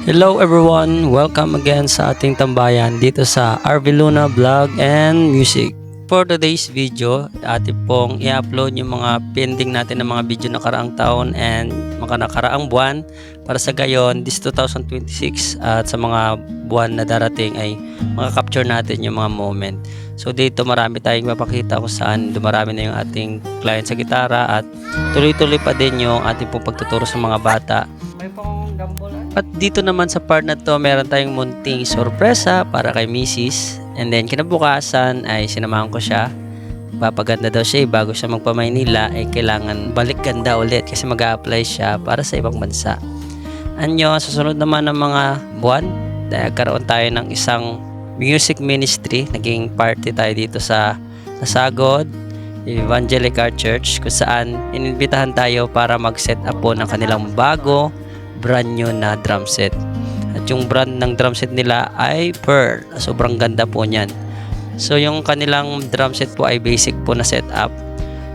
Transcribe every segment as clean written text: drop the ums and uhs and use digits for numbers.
Hello everyone! Welcome again sa ating tambayan dito sa RV Luna Vlog and Music. For today's video, atin pong i-upload yung mga pending natin ng mga video nakaraang taon and mga nakaraang buwan para sa gayon this 2026 at sa mga buwan na darating ay makakapture natin yung mga moment. So dito marami tayong mapakita kung saan dumarami na yung ating client sa gitara at tuloy-tuloy pa din yung ating pong pagtuturo sa mga bata. At dito naman sa part na to, meron tayong munting sorpresa para kay Mrs. And then kinabukasan ay sinamahan ko siya. Papaganda daw siya bago siya magpa-Maynila ay kailangan balik ganda ulit kasi mag-a-apply siya para sa ibang bansa. Anyo, susunod naman ng mga buwan, nagkaroon tayo ng isang music ministry. Naging party tayo dito sa Sagod Evangelical Church kung saan inimbitahan tayo para mag-set up po ng kanilang bago brand new na drum set. At yung brand ng drum set nila ay Pearl. Sobrang ganda po niyan. So yung kanilang drum set po ay basic po na setup.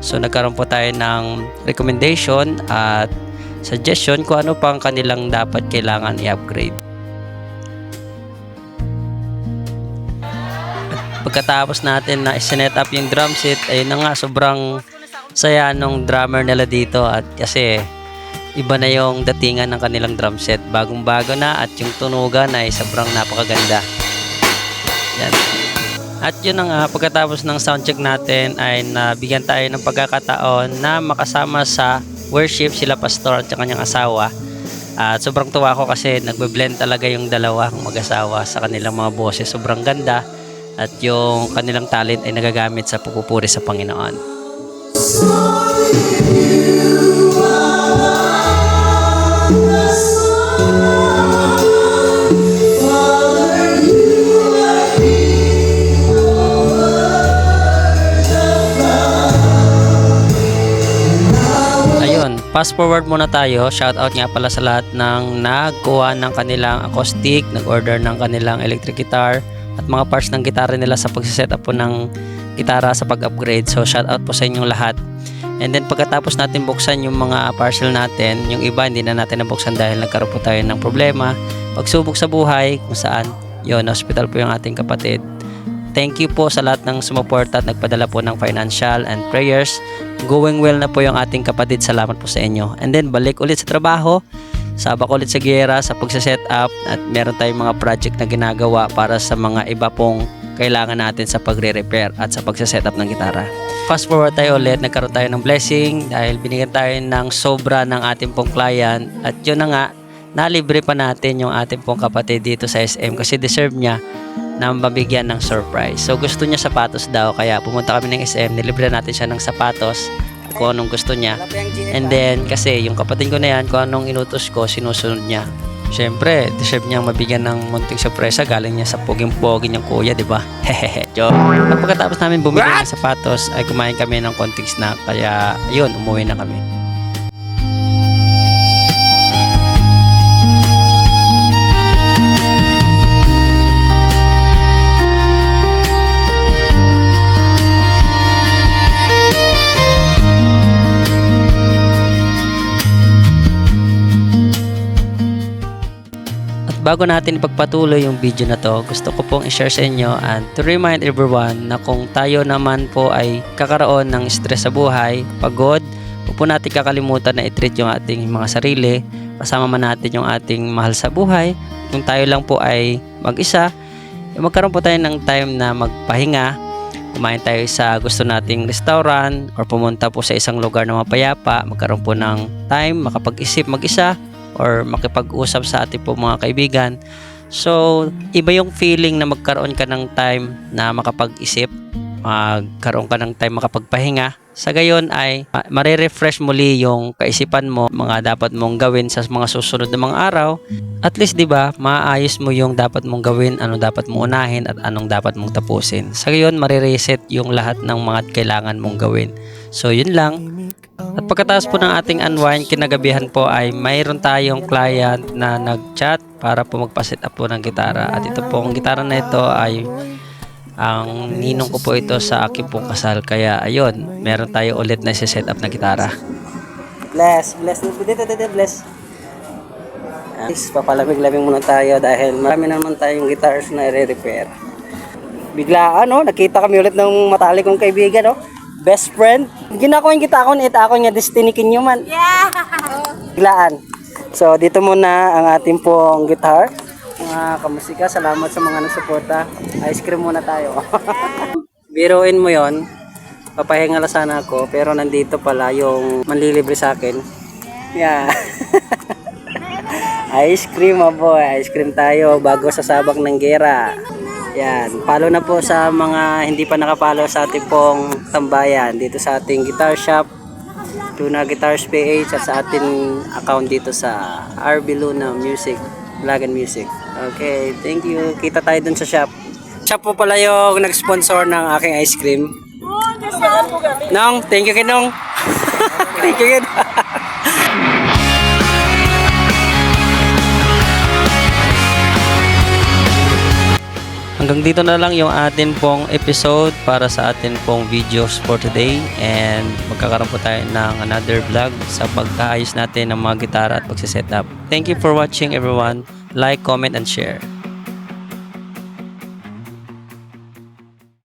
So nagkaroon po tayo ng recommendation at suggestion kung ano pang kanilang dapat kailangan i-upgrade. At pagkatapos natin na i-set up yung drum set, ay na nga sobrang saya nung drummer nila dito at kasi iba na yung datingan ng kanilang drum set. Bagong-bago na at yung tunugan ay sobrang napakaganda. Yan. At yun na nga, pagkatapos ng soundcheck natin ay nabigyan tayo ng pagkakataon na makasama sa worship sila pastor at kanyang asawa. At sobrang tuwa ko kasi nagbe-blend talaga yung dalawang mag-asawa sa kanilang mga boses. Sobrang ganda at yung kanilang talent ay nagagamit sa pagpupuri sa Panginoon. Fast forward muna tayo. Shoutout nga pala sa lahat ng nagkuha ng kanilang acoustic, nag-order ng kanilang electric guitar at mga parts ng gitara nila sa pagsiset up po ng gitara sa pag-upgrade. So shoutout po sa inyong lahat. And then pagkatapos natin buksan yung mga parcel natin, yung iba hindi na natin nabuksan dahil nagkaroon po tayo ng problema, pagsubok sa buhay kung saan yun, hospital po yung ating kapatid. Thank you po sa lahat ng sumuporta at nagpadala po ng financial and prayers. Going well na po yung ating kapatid. Salamat po sa inyo. And then balik ulit sa trabaho. Sabak ulit sa giyera sa pagsaset up at meron tayong mga project na ginagawa para sa mga iba pong kailangan natin sa pagre-repair at sa pagsaset up ng gitara. Fast forward tayo ulit. Nagkaroon tayo ng blessing dahil binigyan tayo ng sobra ng ating pong client. At yun na nga, nalibre pa natin yung ating pong kapatid dito sa SM kasi deserve niya na mabigyan ng surprise. So gusto niya sapatos daw kaya pumunta kami ng SM, nilibre natin siya ng sapatos kung anong gusto niya. And then kasi yung kapatid ko na yan, kung anong inutos ko, sinusunod niya. Siyempre, deserve niyang mabigyan ng munting sorpresa galing niya sa poging-pogi niyang kuya, di ba? Hehehe. At pagkatapos namin bumili ng sapatos ay kumain kami ng konting snack kaya yun, umuwi na kami. Bago natin ipagpatuloy yung video na to, gusto ko pong i-share sa inyo and to remind everyone na kung tayo naman po ay kakaroon ng stress sa buhay, pagod, huwag po natin kakalimutan na i-treat yung ating mga sarili, kasama man natin yung ating mahal sa buhay. Kung tayo lang po ay mag-isa, magkaroon po tayo ng time na magpahinga, kumain tayo sa gusto nating restaurant or pumunta po sa isang lugar na mapayapa, magkaroon po ng time, makapag-isip mag-isa, or makipag-usap sa ating po mga kaibigan. So, iba yung feeling na magkaroon ka ng time na makapag-isip, magkaroon ka ng time makapagpahinga. Sa gayon ay marirefresh muli yung kaisipan mo, mga dapat mong gawin sa mga susunod na mga araw. At least, di ba, maayos mo yung dapat mong gawin, ano dapat mong unahin at anong dapat mong tapusin. Sa gayon, marireset yung lahat ng mga kailangan mong gawin. So, yun lang. At pagkatapos po ng ating unwind, kinagabihan po ay mayroon tayong client na nag-chat para po magpa-set up po ng gitara. At ito po, ang gitara na ito ay ang ninong ko po ito sa aking pong kasal. Kaya ayun, meron tayo ulit na set up na gitara. Bless. Dito, bless. Papalamig-lamig muna tayo dahil marami naman tayong guitars na i-repair. Biglaan, nakita kami ulit ng matalik kong kaibigan, best friend. Ginako yung kita ako, ita ako niya destiny kinyo man. Yeah! Biglaan. So, dito muna ang ating pong guitar. Mga kamusika, salamat sa mga nagsuporta. Ice cream muna tayo. Biruin mo yon, papahinga lang sana ako, pero nandito pala yung manlilibre sa akin. Yeah. Ice cream, boy. Ice cream tayo bago sasabak ng gera. Yan. Follow na po sa mga hindi pa nakapollow sa ating pong tambayan dito sa ating guitar shop, Luna Guitars PH, at sa ating account dito sa RV Luna Music, Vlog and Music. Okay, thank you. Kita tayo dun sa shop. Shop po pala yung nag-sponsor ng aking ice cream. Nong, thank you Kinong. Thank you Kinong. Hanggang dito na lang yung atin pong episode para sa atin pong videos for today, and magkakaroon po tayo ng another vlog sa pagkaayos natin ng mga gitara at pagsiset up. Thank you for watching everyone. Like, comment, and share.